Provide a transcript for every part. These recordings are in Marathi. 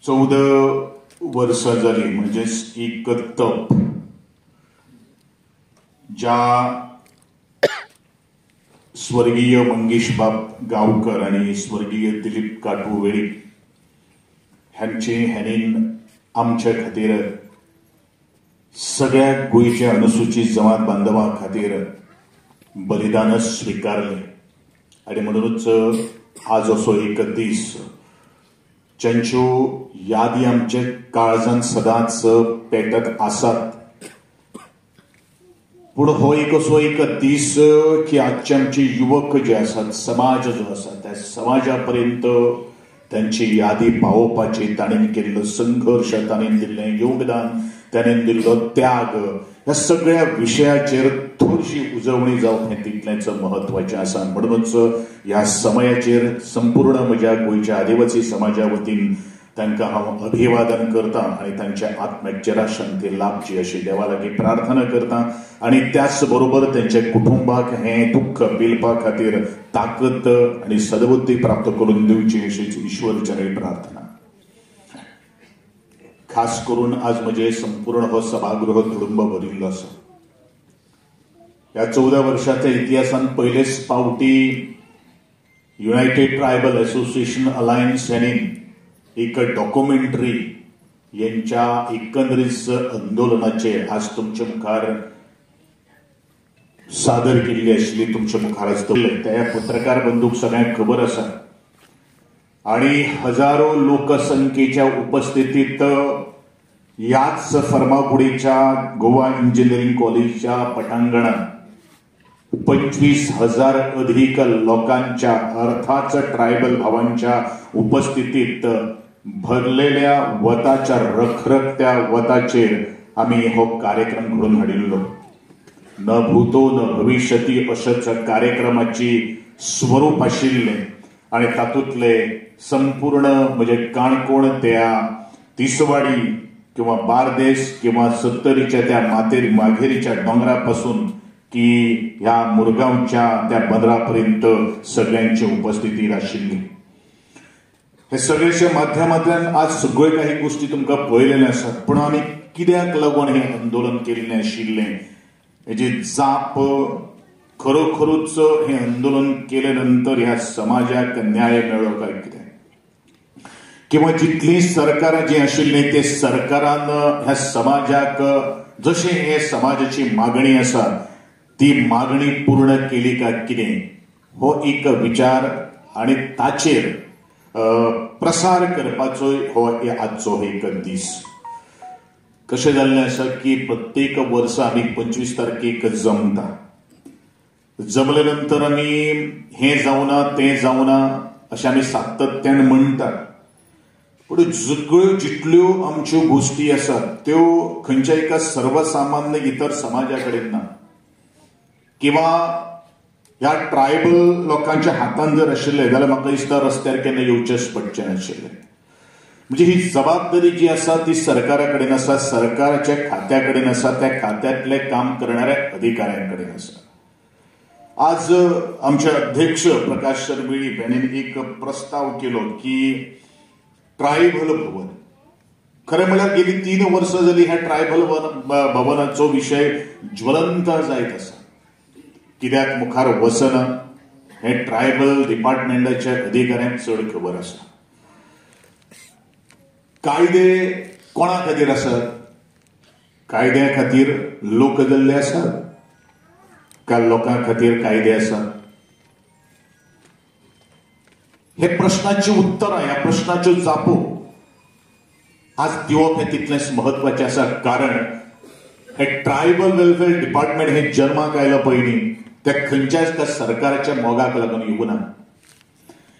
14 वर्सां जाली म्हणजेच एक तप ज्या स्वर्गीय मंगेश बाब गांवकर आणि स्वर्गीय दिलीप काटुवेळी ह्यांनी आमच्या खातीर सगळ्या गोंयच्या अनुसूचित जमात बांधवां खातीर बलिदान स्वीकारले आणि म्हणूनच आज असो एक दीस ज्यांच्यो यादी आमच्या काळजांत सदांच पेटत आसात. पूण हो एक असो एक दीस की आजचे आमचे युवक जे आसात, समाज जो आसा त्या समाजा पर्यंत त्यांची यादी पावोवपाची ताणें केल्लो संघर्ष, ताणें दिल्लें योगदान, ताणें दिल्लो त्याग, ह्या सगळ्या विशयाचेर थोडीशी उजवणी जावप हें तितलेंच म्हत्वाचें आसा. म्हणूनच ह्या समयाचेर संपूर्ण म्हज्या गोंयच्या आदिवासी समाजा वतीन तांकां हांव अभिवादन करतां आणि तांच्या आत्म्याक जरा शांती लाभची अशी देवा लागीं प्रार्थना करतां आणि त्याच बरोबर त्यांच्या कुटुंबाक हें दुख्ख पिलपा खातीर ताकद आणि सद्बुद्धी प्राप्त करून दिवची अशीच ईश्वर चरणी प्रार्थना. खास करून आज म्हणजे संपूर्ण हो सभागृह तुडुंब भरिल्लो आसा. ह्या 14 वर्षाच्या इतिहासान पयलेच फावटी युनायटेड ट्रायबल असोसिएशन अलायन्स यांनी एक डॉक्युमेंटरी यांच्या एकंदरीत आंदोलनाचे आज तुमच्या मुखार सादर केल्ली आशिल्ली, तुमच्या मुखार आज त्या पत्रकार बंधूक सगळ्यांक खबर आसा आणि हजारो लोकसंख्येच्या उपस्थितीत याच फर्मागुडीच्या गोवा इंजिनिअरिंग कॉलेजच्या पटांगणात 25,000 अधिक लोकांच्या अर्थाच ट्रायबल भावांच्या उपस्थितीत भरलेल्या वताच्या रखरखत्या वताचेर आम्ही हो कार्यक्रम घडून हाडिल्लो. न भूतो न भविष्यती अशेच कार्यक्रमाची स्वरूप आशिल्ले आणि तातूंतले संपूर्ण म्हणजे काणकोण त्या तिसवाडी किंवा बार्देस किंवा सत्तरीच्या त्या मागेरीच्या डोंगरापासून की ह्या मुरगांवच्या त्या बंदरापर्यंत सगळ्यांची उपस्थिती आशिल्ली. हे सगळ्याच्या माध्यमांतल्यान आज सगळ्यो काही गोष्टी तुमकां पळयलेल्यो आसात. पूण आमी कित्याक लागून हे आंदोलन केल्लें आशिल्लें हेजी जाप खरोखरूच हे आंदोलन केले नंतर ह्या समाजाक न्याय मेळ्ळो काय कितें, किंवा जितली सरकारां जी आशिल्ली ते सरकारान ह्या समाजाक जशी हे समाजाची मागणी आसा ती मागणी पूर्ण केली काय कितें, हो एक विचार आणि ताचेर प्रसार करपाचो हो आजचो एक दीस. कशें जाल्लें आसा की प्रत्येक वर्सा आमी 25 तारखेक जमता. जमले नंतर आमी हें जावना तें जावना अशें आमी सातत्यान म्हणटात. पूण सगळ्यो जितल्यो आमच्यो गोष्टी आसात त्यो खंयच्या एका सर्वसामान्य इतर समाजा कडेन ना, किंवा ह्या ट्रायबल लोकांच्या हातान जर आशिल्ले जाल्यार म्हाका दिसता रस्त्यार केन्ना येवचेच पडचे नाशिल्ले. म्हणजे ही जबाबदारी जी आसा ती सरकारा कडेन आसा, सरकाराच्या खात्या कडेन आसा, त्या खात्यांतले काम करणाऱ्या अधिकाऱ्यां कडेन आसा. आज आमचे अध्यक्ष प्रकाश सरमिळी हाणें एक प्रस्ताव केलो की ट्रायबल भवन, खरें म्हळ्यार गेली 3 वर्सां जाली ह्या ट्रायबल भवनाचो विशय ज्वलंत जायत आसा. कित्याक मुखार वचना हे ट्रायबल डिपार्टमेंटाच्या अधिकाऱ्यांक चड खबर आसा. कायदे कोणा खातीर आसात? कायद्या खातीर लोक जाल्ले आसात काय लोकां खातीर कायदे आसात? हे प्रश्नाची उत्तरां, ह्या प्रश्नाच्यो जापो आज दिवप हे तितलेंच म्हत्वाचें आसा. कारण हे ट्रायबल वेलफेअर डिपार्टमेंट हे जन्माक आयला पयलीं त्या खंयच्याच त्या सरकाराच्या मोगाक लागून येवना.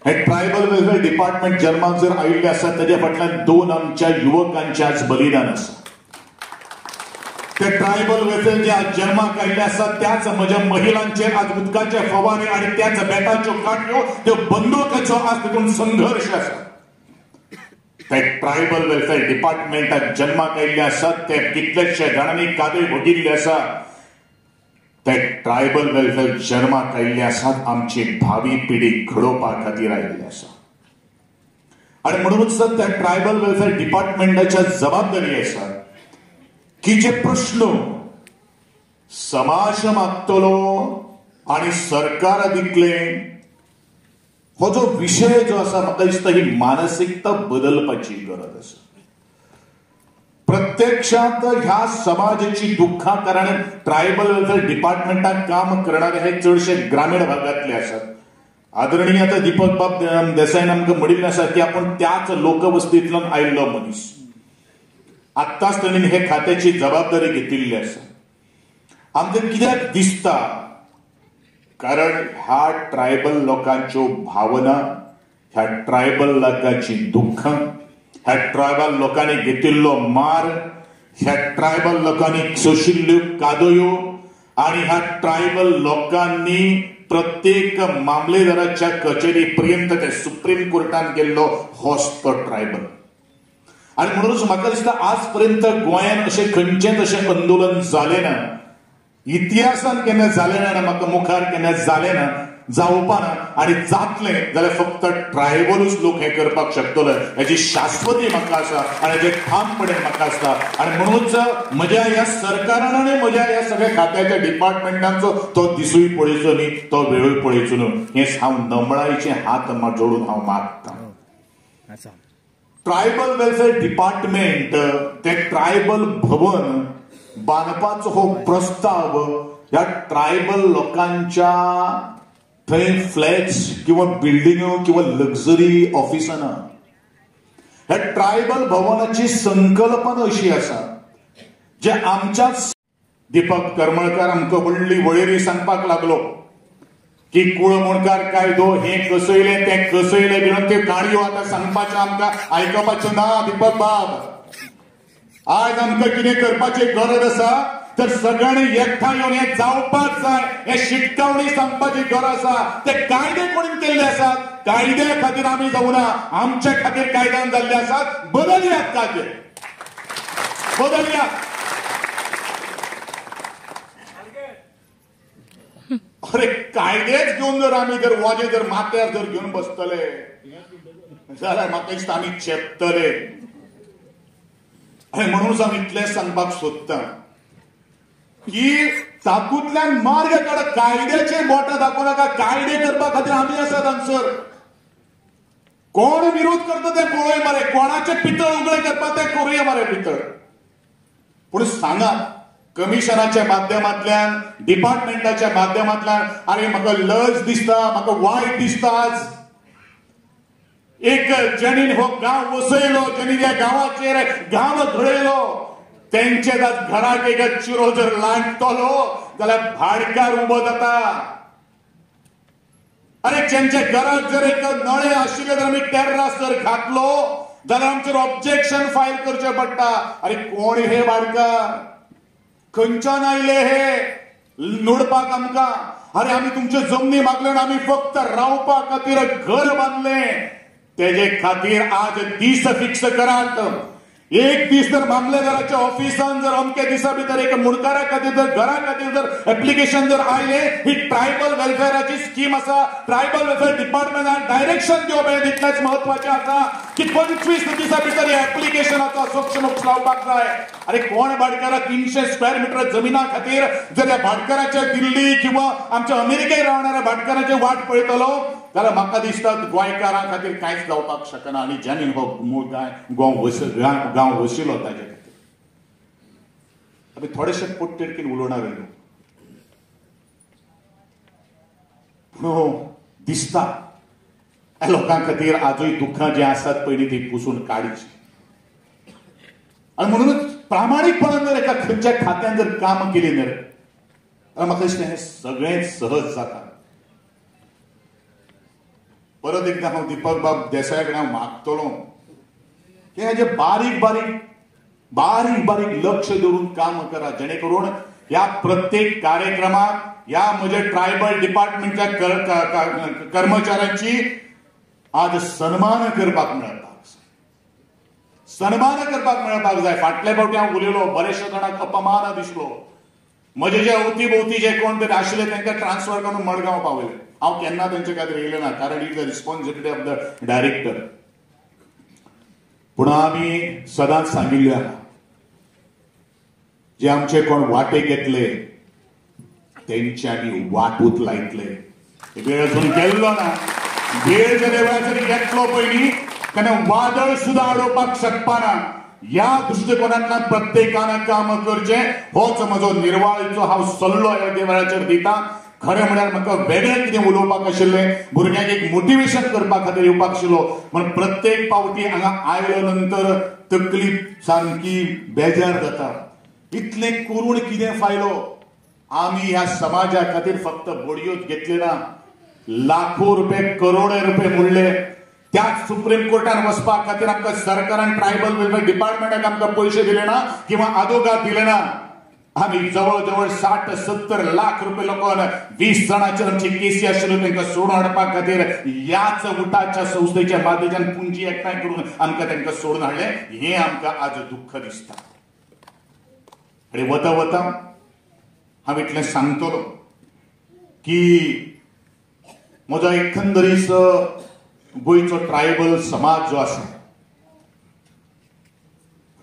हे ट्रायबल वेलफेअर डिपार्टमेंट जन्माक जर आयिल्ले आसा ताच्या फाटल्यान 2 आमच्या युवकांचे आज बलिदान आसा. ते ट्रायबल वेलफेअर जे आज जन्माक आयिल्ले आसात त्याच म्हज्या महिलांचेर आज उदकाचे फवारे आणि त्याच बेताच्यो काटयो त्यो बंदुकाचो आज तितून संघर्ष आसा. ते ट्रायबल वेलफेअर डिपार्टमेंटात जन्माक आयिल्ले आसात ते कितलेशे जाणांनी कादय भोगिल्ले आसा. ते ट्रायबल वेलफेअर जन्माक आयिल्ले आसात आमची भावी पिढी घडोवपा खातीर आयिल्ले आसा. आणि म्हणूनच त्या ट्रायबल वेलफेअर डिपार्टमेंटाच्या जबाबदारी असा की जे प्रश्न समाज मागतलो आणि सरकार दितले हो जो विषय जो असा म्हाका दिसता ही मानसिकता बदलपाची गरज आसा. प्रत्यक्षात ह्या समाजाची दुःखा कारण ट्रायबल वेलफेअर डिपार्टमेंटात काम करणारे हे चडशे ग्रामीण भागातले असतात. आदरणीय आता दीपक बाब देसाईन आमकां म्हणिल्लें आसा की आपण त्याच लोकवस्तींतल्यान आयिल्लो मनीस. आत्ताच ताणीन हे खात्याची जबाबदारी घेतिल्ली आसा. आमकां कित्याक दिसता कारण ह्या ट्रायबल लोकांच्यो भावना, ह्या ट्रायबल लोकांची दुःखां, ह्या ट्रायबल लोकांनी घेतिल्लो मार, ह्या ट्रायबल लोकांनी सोशिल्ल्यो कादयो आणि ह्या ट्रायबल लोकांनी प्रत्येक मामलेदाराच्या कचेरी पर्यंत ते सुप्रीम कोर्टान गेल्लो होच तो ट्रायबल. आणि म्हणूनच म्हाका दिसता आजपर्यंत गोंयांत अशें खंयचेंच अशें आंदोलन जालें ना, इतिहासान केन्ना जालें ना, म्हाका मुखार केन्ना जालें ना, जावपा ना. आणि जातले जाल्यार फक्त ट्रायबलूच लोक हे करपाक शकतले हेची शाश्वती म्हाका आसा आणि हेजे ठामपणे म्हाका आसता. आणि म्हणूनच म्हज्या ह्या सरकारान आणि म्हज्या ह्या सगळ्या खात्याच्या डिपार्टमेंटांचो तो दिसूय पळयचो न्ही, तो वेळूय पळयचो न्हू, हें हांव नमळाईचे हात जोडून हांव मागतां. ट्रायबल वेलफेअर डिपार्टमेंट ते ट्रायबल भवन बांदपाचो हो प्रस्ताव ह्या ट्रायबल लोकांच्या थंय फ्लॅट्स किंवा बिल्डिंगो किंवा लक्झरी ऑफिसां ना. ह्या ट्रायबल भवनाची संकल्पना अशी आसा जे आमच्याच दीपक करमळकर आमकां व्हडली वळेरी सांगपाक लागलो की कुळमणकार कायदो हे कसयले ते कसयले म्हणून ते काणयो आतां सांगपाचें आमकां आयकपाचें ना. दीपक बाब, आज आमकां कितें करपाची गरज आसा तर सगळ्यांनी एकठांय येवन हें जावपाक जाय, हे शिटकावणी सांगपाची गरज आसा. ते कायदे कोणीन केल्ले आसात, कायद्या खातीर आमी जावना, आमच्या खातीर कायद्यान जाल्ले आसात. बदलयात कायदे, बदलयात. अरे कायदेच घेवन जर आमी जर वजे जर माथ्यार जर घेवन बसतले जाल्यार म्हाका दिसता आमी चेपतले. आणि म्हणूनच हांव इतलें सांगपाक सोदतां की तातूंतल्यान मार्ग काडा. कायद्याचे बोटां दाखोव नाका, कायदे करपा खातीर आमी आसात हांगसर. कोण विरोध करता ते पळय मरे, कोणाचे पितळ उगडे करपा ते करूया मरे पितळ. पूण सांगात कमिशनाच्या माध्यमांतल्यान, डिपार्टमेंटाच्या माध्यमांतल्यान, अरे म्हाका लज दिसता, म्हाका वायट दिसता. आज एक ज्यांनी हो गांव वसयलो, ज्यांनी त्या गांवाचेर गांव घडयलो, त्यांचे घराक एक चिरो जर लायतलो जाल्यार भाडकार उबो जाता. अरे ज्यांच्या घरात जर एक नळे आशिल्ले जर आमी टेर्रास जर घातलो जाल्यार आमचेर ऑब्जेक्शन फायल करचें पडटा. अरे कोण हे भाडकार, खंयच्यान आयले हे नोडपाक आमकां? अरे आमी तुमच्यो जमनी मागल्यो आनी आमी फक्त रावपा खातीर घर बांदलें. तेजे खातीर आज दीस फिक्स करात. एक दीस जर मामलेदाराच्या ऑफिसान जर अमके दिसा भितर एक मुणकारा खातीर जर घरा खातीर जर एप्लिकेशन जर आयले, ही ट्रायबल वेलफेअराची स्कीम आसा. ट्रायबल वेलफेअर डिपार्टमेंटान डायरेक्शन दिवप हे तितलेंच महत्वाचें आसा की 25 दिसा भितर हे एप्लिकेशनाचो सूक्ष्म लावपाक जाय. अरे कोण भाडकारा 300 स्क्वेअर मीटर जमिना खातीर जर ह्या भाडकाराच्या दिल्ली किंवा आमच्या अमेरिकेत रावणाऱ्या भाडकाराचे वाट पळयतलो जाल्यार म्हाका दिसता गोंयकारां खातीर कांयच जावपाक शकना. आनी ज्यांनी हो गांव वशिलो ताचे खातीर आमी थोडेशे पोटतिडकीन उलोवणार न्हू, पूण दिसता ह्या लोकां खातीर आजूय दुःखां जी आसात पळय ती पुसून काडची. आनी म्हणूनच प्रामाणीकपणान जर एका खंयच्या खात्यान जर काम केलें जाल्यार म्हाका दिसता हें सगळें सहज जाता. परत एकदा हांव दीपक बाब देसाय कडेन मागतलो की हेजे बारीक बारीक लक्ष दवरून काम करा, जेणे करून ह्या प्रत्येक कार्यक्रमाक ह्या म्हज्या ट्रायबल डिपार्टमेंटच्या कर्मचाऱ्यांची आज सन्मान करपाक मेळपाक जाय. फाटल्या फावटी हांव उलयलो, बरेचशे जाणांक अपमान दिसलो. म्हजे जे अवती भोवती जे कोण तरी आशिल्ले तांकां ट्रान्सफर करून मडगांव पावयले. हांव केन्ना तांचे खातीर येयलें ना, कारण it the responsibility of the director. पूण आमी सदांच सांगिल्लें आहा जे आमचे कोण वाटे घेतले तेंचे आमी वाटूत लायतले. वेळ अजून गेल्लो ना. वेळ जर जरी घेतलो पयलीं कारण वादळ सुद्धा अडोवपाक शकपाना. ह्या दृष्टिकोनांतल्यान प्रत्येकान काम करचें होच म्हजो निर्वाळेचो हांव सल्लो ह्या देवळाचेर दिता. खरें म्हळ्यार म्हाका वेगळें कितें उलोवपाक आशिल्लें, भुरग्यांक एक मोटिवेशन करपा खातीर येवपाक आशिल्लो. पण प्रत्येक पावटी हांगा आयलो नंतर तकली सामकी बेजार जाता. इतलें करून कितें फायलो? आमी ह्या समाजा खातीर फक्त बडयोच घेतले ना, लाखो रुपये करोडे रुपये मोडले. त्याच सुप्रीम कोर्टान वचपा खातीर आमकां सरकारान ट्रायबल वेलफेअर डिपार्टमेंटाक आमकां पयशे दिले ना किंवा आदोगाद दिले ना. आमी जवळ जवळ 60-70 लाख रुपये लोकांना 20 जाणांचेर आमची केसी आशिल्ल्यो तांकां सोडून हाडपा खातीर ह्याच उठाच्या संस्थेच्या माध्यमांतल्यान पुंजी एकठांय करून आमकां तांकां सोडून हाडले. हें आमकां आज दुख्ख दिसता. आनी वता वता हांव इतलें सांगतलो की म्हजो एकंदरीत गोंयचो ट्रायबल समाज जो आसा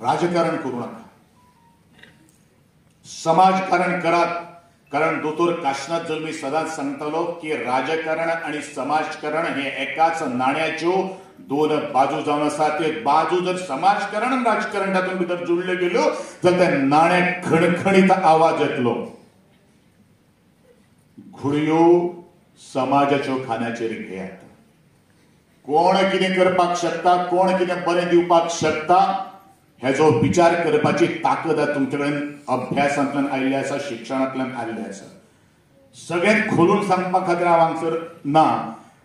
राजकारण करूं नाका, समाजकारण करात. कारण दोतोर काशिनाथ जल्मी सदांच सांगतालो की राजकारण आणि समाजकारण हे एकाच नाण्याच्यो दोन बाजू जावन आसा. ते बाजू जर समाजकारण आणि राजकारण तातूंत भितर जोडल्यो गेल्यो जाल्यार त्या नाण्याक खणखणीत आवाज येतलो. घुडयो समाजाच्यो खांद्याचेर घेयात. कोण कितें करपाक शकता, कोण कितें बरें दिवपाक शकता हेजो विचार करपाची ताकद तुमचे कडेन अभ्यासांतल्यान आयिल्ली आसा, शिक्षणांतल्यान आयिल्ली आसा. सगळ्यांत खोलून सांगपा खातीर हांव हांगसर ना,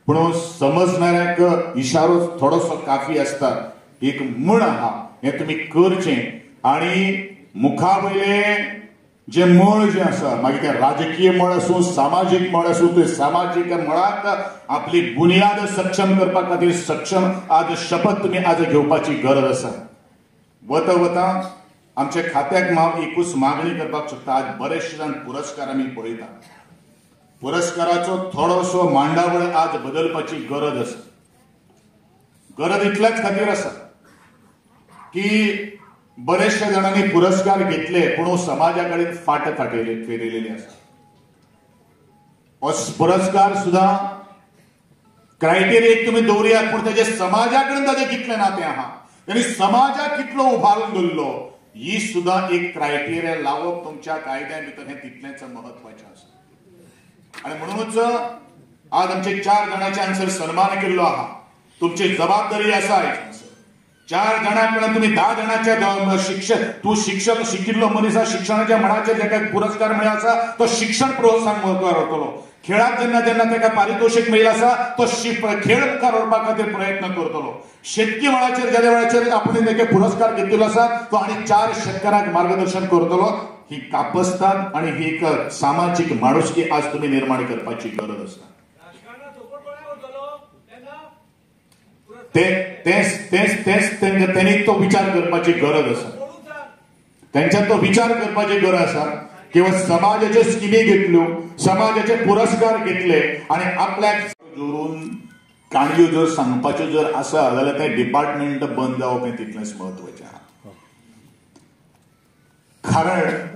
पूण समजणाऱ्याक इशारो थोडोसो काफी आसता. एक म्हण आहा, हें तुमी करचें आनी मुखा वयले जे मळ जे आसा मागीर ते राजकीय मळ आसूं, सामाजीक मळ आसूं, ते सामाजीक मळाक आपली बुनियाद सक्षम करपा खातीर सक्षम आज शपथ तुमी आज घेवपाची गरज आसा. वता वता आमच्या खात्याक हांव एकूच मागणी करपाक सोदता. आज बरेचशे जाण पुरस्कार आमी पळयता. पुरस्काराचो थोडोसो मांडावळ आज बदलपाची गरज आसा. गरज इतल्याच खातीर आसा की बरेचशा जाणांनी पुरस्कार घेतले पूण समाजा कडेन फाट फेरिलेली आसा. हो पुरस्कार सुद्धा क्रायटेरिया तुमी दवरयात पूण ताजे समाजा कडेन ताजें कितलें नातें आहा आनी समाजाक कितलो उबारून दवरलो ही सुद्धा एक क्रायटेरिया लावप तुमच्या कायद्या भितर हें तितलेंच महत्वाचें आसा. आनी म्हणूनच आज आमचे 4 जाणांचे हांगसर सन्मान केल्लो आहा. तुमची जबाबदारी आसा 4 जाणांकडे तुम्ही 10 जाणांच्या शिक्षक तू शिक्षक शिकिल्लो मनीस शिक्षणाच्या मळाचेर जाका पुरस्कार मेळ्ळो आसा तो शिक्षण प्रोत्साहन करतलो. खेळात जेन्ना जेन्ना ताका पारितोषिक मेळिल्लें आसा तो खेळ मुखार व्हरपा खातीर प्रयत्न करतलो. शेतकी मळाचेर ज्या वेळाचेर आपण ताका पुरस्कार घेतिल्लो आसा तो आनी 4 शेतकारांक मार्गदर्शन करतलो. ही कापस्ताद आनी ही एक सामाजीक माणुसकी आज तुम्ही निर्माण करपाची गरज आसा. त्यांनी तो विचार करपाची गरज आसा. त्यांच्यात तो विचार करपाची गरज आसा. केवळ समाजाचे स्किमी घेतल्यो, समाजाचे पुरस्कार घेतले आणि आपल्याक जोडून काणयो जर सांगपाच्यो जर आसा जाल्यार ते डिपार्टमेंट बंद जावप हें तितलेंच म्हत्वाचें आहा. कारण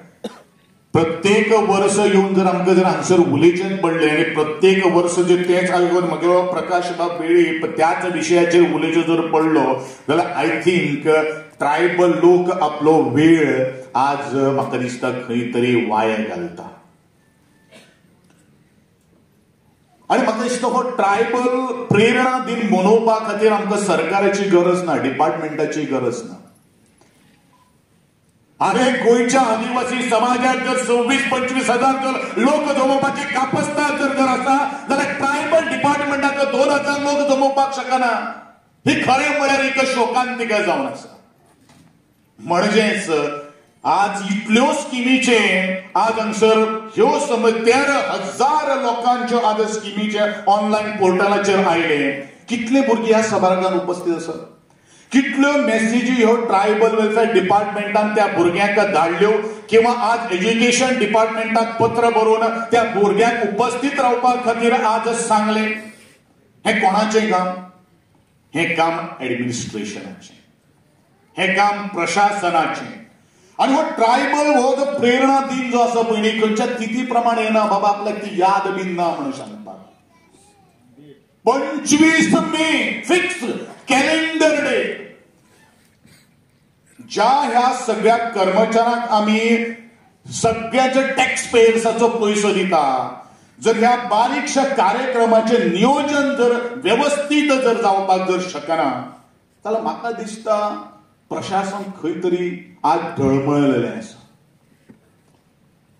प्रत्येक वर्स येवन जर आमकां जर हांगसर उलयचें पडलें आनी प्रत्येक वर्स जर तेच आयकून म्हजो प्रकाश बाब बेळी त्याच विशयाचेर उलयचो जर पडलो जाल्यार आय थिंक ट्रायबल लोक आपलो वेळ आज म्हाका दिसता खंय तरी वाया घालता. आनी म्हाका दिसता हो ट्रायबल प्रेरणा दिन मनोवपा खातीर आमकां सरकाराची गरज ना, डिपार्टमेंटाची गरज ना. अरे गोंयच्या आदिवासी समाजात जर 26-25 हजार जर लोक जमोवपाची कापस्ताद जर आसा जाल्यार ट्रायबल डिपार्टमेंटाक 2000 लोक जमोवपाक शकना. ही खरें म्हळ्यार एक शोकांतिका जावन आसा. म्हणजेच आज इतल्यो स्किमीचे आज हांगसर ह्यो समज 13,000 लोकांच्यो आज स्किमीचे ऑनलायन पोर्टलाचेर आयले. कितले भुरगे ह्या सभागृहांत उपस्थित आसात. कितल्यो मेसेजी ह्यो ट्रायबल वेलफेअर डिपार्टमेंटान त्या भुरग्यांक धाडल्यो किंवा आज एज्युकेशन डिपार्टमेंटाक पत्र बरोवन त्या भुरग्यांक उपस्थित रावपा खातीर आज सांगले. हें कोणाचें काम? हें काम ऍडमिनिस्ट्रेशनाचें. हे काम प्रशासनाचे आणि हो ट्रायबल हो जो प्रेरणा दिन जो असा पयली खंयच्या तिथी प्रमाणे येना बाबा आपल्याक ती याद बीन ना म्हणून सांगतात 25 मे फिक्स कॅलेंडर डे ज्या ह्या सगळ्या कर्मचाऱ्यांक आम्ही सगळ्याचे टॅक्स पेयर्साचो पैसो दिता जर ह्या बारीकशा कार्यक्रमाचे नियोजन जर व्यवस्थित जर जावपाक जर शकना जाल्यार म्हाका दिसता प्रशासन खंय तरी आज ढळमळलेलें आसा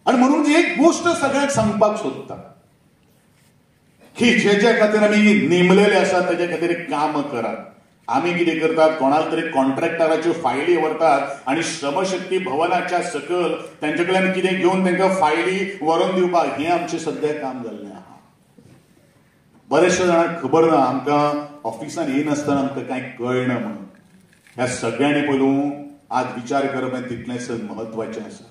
आणि म्हणून एक गोष्ट सगळ्यांक सांगपाक सोदता की जे खातीर आमी नेमलेले आसा तेजे खातीर काम करात आम्ही कितें करतात कोणाक तरी कॉन्ट्रॅक्टराच्यो फायली व्हरतात आणि श्रमशक्ती भवनाच्या सकल त्यांच्या कडल्यान कितें घेवन तांकां फायली व्हरून दिवपाक हें आमचें सध्या काम जाल्लें आहा बरेचशे जाणांक खबर ना आमकां ऑफिसान येनासतना आमकां कांय कळना म्हणून ह्या सगळ्यांनी पयलू आज विचार करप हें तितलेंच म्हत्वाचें आसा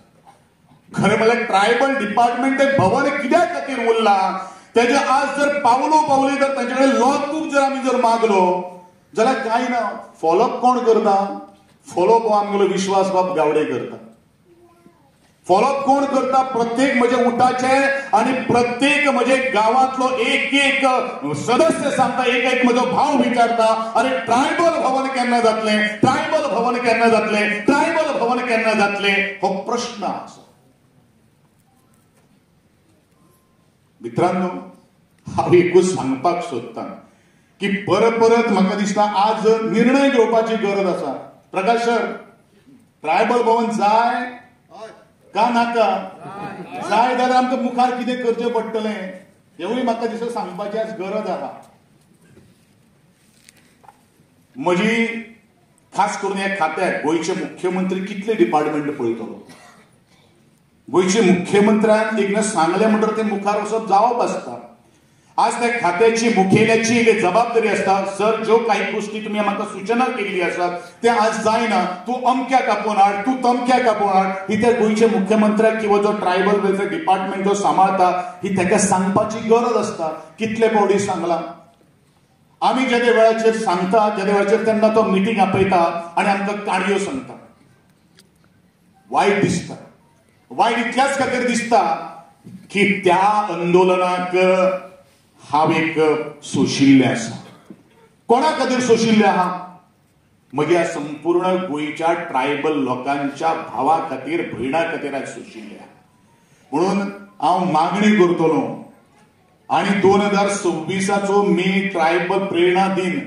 खरें म्हळ्यार ट्रायबल डिपार्टमेंट तें भवन कित्या खातीर उरलां तेजे आज जर पावली जर तांचे कडेन लॉगबूक जर आमी जर मागलो जाल्यार काय ना फॉलोअप कोण करता फॉलोअप आमगेलो विश्वास बाब गावडे करता फॉलोअप कोण करता प्रत्येक म्हजे उठाचे आणि प्रत्येक म्हजे गावातलो एक एक सदस्य सांगता एक एक म्हजो भाव विचारता अरे ट्रायबल भवन केन्ना जातले ट्रायबल भवन केन्ना जातले ट्रायबल भवन केन्ना जातले हो प्रश्न आसा मित्रांनो हांव एकूच सांगपाक सोदता की परत म्हाका दिसता आज निर्णय घेवपाची गरज आसा प्रकाश सर ट्रायबल भवन जाय का नाका जाय जाल्यार आमकां मुखार कितें करचें पडटलें हेवूय म्हाका दिसता सांगपाची आज गरज आहा म्हजी खास करून ह्या खात्याक गोंयचे मुख्यमंत्री कितले डिपार्टमेंट पळयतलो गोंयचे मुख्यमंत्र्यान एकदां सांगलें म्हणटकीर तें मुखार वचप जावप आसता आज त्या खात्याची मुखेल्याची एक जबाबदारी असता सर जो काही गोष्टी तुम्ही म्हाका सूचना केली असतात ते आज जायना तू अमक्या कापून हाड तू तमक्या कापून हाड ही त्या गोंयच्या मुख्यमंत्र्याक किंवा जो ट्रायबल वेलफेअर डिपार्टमेंट जो सांबाळता ही ताका सांगपाची गरज असता कितले फावटी सांगला आमी ज्या वेळाचेर सांगता ज्या वेळाचेर तेन्ना तो मिटींग आपयता आनी आमकां काणयो सांगता वायट दिसता वायट इतल्याच खातीर दिसता की त्या आंदोलनाक हांव एक सोशिल्लें आसा कोणा खातीर सोशिल्लें आहा म्हज्या संपूर्ण गोंयच्या ट्रायबल लोकांच्या भावा खातीर भयणा खातीर आज सोशिल्लें आहा म्हणून हांव मागणी करतलो आनी 2026 मे ट्रायबल प्रेरणा दिन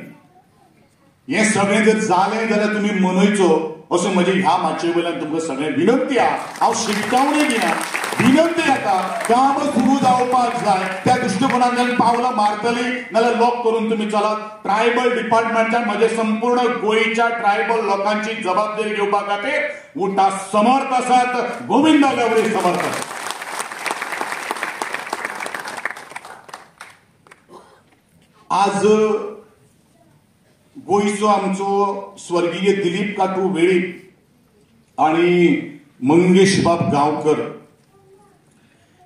हें सगळें जर जालें जाल्यार तुमी मनयचो असो म्हजे ह्या माचे वयल्यान तुमकां सगळें विनंती आहा हांव शिटकावणी दिना विनंती येता काम सुरू जावपाक जाय त्या दृश्टिकोनांतल्यान पावलां मारतली नाल्यार लॉक करून तुमी चलात ट्रायबल डिपार्टमेंटान म्हजे संपूर्ण गोंयच्या ट्रायबल लोकांची जबाबदारी घेवपा खातीर उठा समर्थ आसात गोविंदा गावडे समर्थ आसात आज गोंयचो आमचो स्वर्गीय दिलीप काटू वेळीप आणि मंगेश बाब गांवकर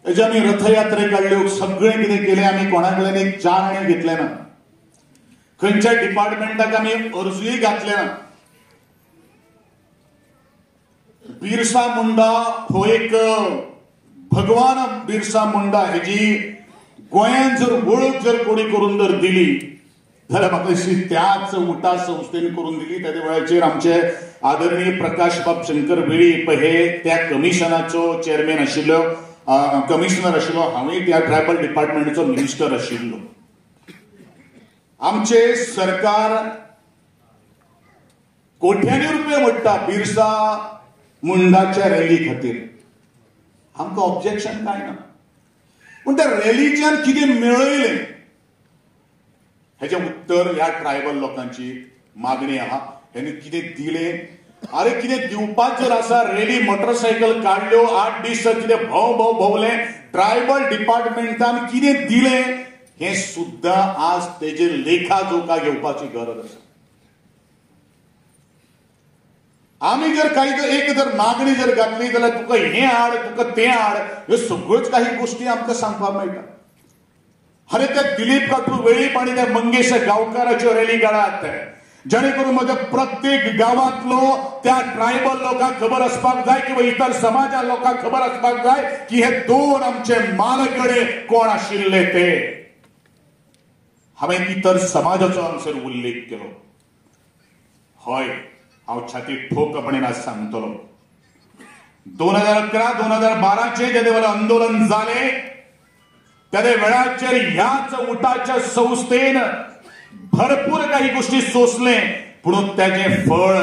हेजे आमी रथयात्रे काडल्यो सगळें कितें केलें आमी कोणा कडल्यान एक 4 आणे घेतले ना खंयच्या डिपार्टमेंटाक आमी अर्जूय घातले ना बिरसा मुंडा हो एक भगवान बिरसा मुंडा हेजी गोंयांत जर वळख जर कोणी करून जर दिली जाल्यार म्हाका दिसता त्याच उठा संस्थेन करून दिली त्या वेळाचेर आमचे आदरणीय प्रकाश बाब शंकर वेळीप हे त्या कमिशनाचो चेअरमॅन आशिल्लो कमिशनर आशिल्लो हांवूय त्या ट्रायबल डिपार्टमेंटाचो मिनिस्टर आशिल्लो आमचे सरकार कोट्यांनी रुपये मोडटा बिरसा मुंडाच्या रॅली खातीर आमकां ऑब्जेक्शन काय ना पूण त्या रॅलीच्यान कितें मेळयलें हेजें उत्तर ह्या ट्रायबल लोकांची मागणी आहा हेणी कितें दिलें अरे कितें दिवपाक जर आसा रॅली मोटरसायकल काडल्यो 8 दीस कितें भोव भोवले ट्रायबल डिपार्टमेंटान कितें दिलें हें सुद्दां आज तेजे लेखा जोखा घेवपाची गरज आसा आमी जर काही एक जर मागणी जर घातली जाल्यार तुका हें हाड तुका तें हाड ह्यो सगळ्योच काही गोश्टी आमकां सांगपाक मेळटा अरे त्या दिलीप काटू वेळीप आनी त्या मंगेश गांवकाराच्यो रॅली काडात जेणे करून म्हज्या प्रत्येक गावातलो त्या ट्रायबल लोकांक खबर असपाक जाय किंवा इतर समाजा लोकांक खबर असपाक जाय की हे दोन आमचे मालगडे कोण आशिल्ले ते. हांवें इतर समाजाचो हांगसर उल्लेख केलो. हय, हांव छाती ठोकपणेन आज सांगतलो. 2011-2012 जेदे वेळा आंदोलन जाले त्यादे वेळाचेर ह्याच उठाच्या संस्थेन भरपूर काही गोष्टी सोसले, पण त्याचे फळ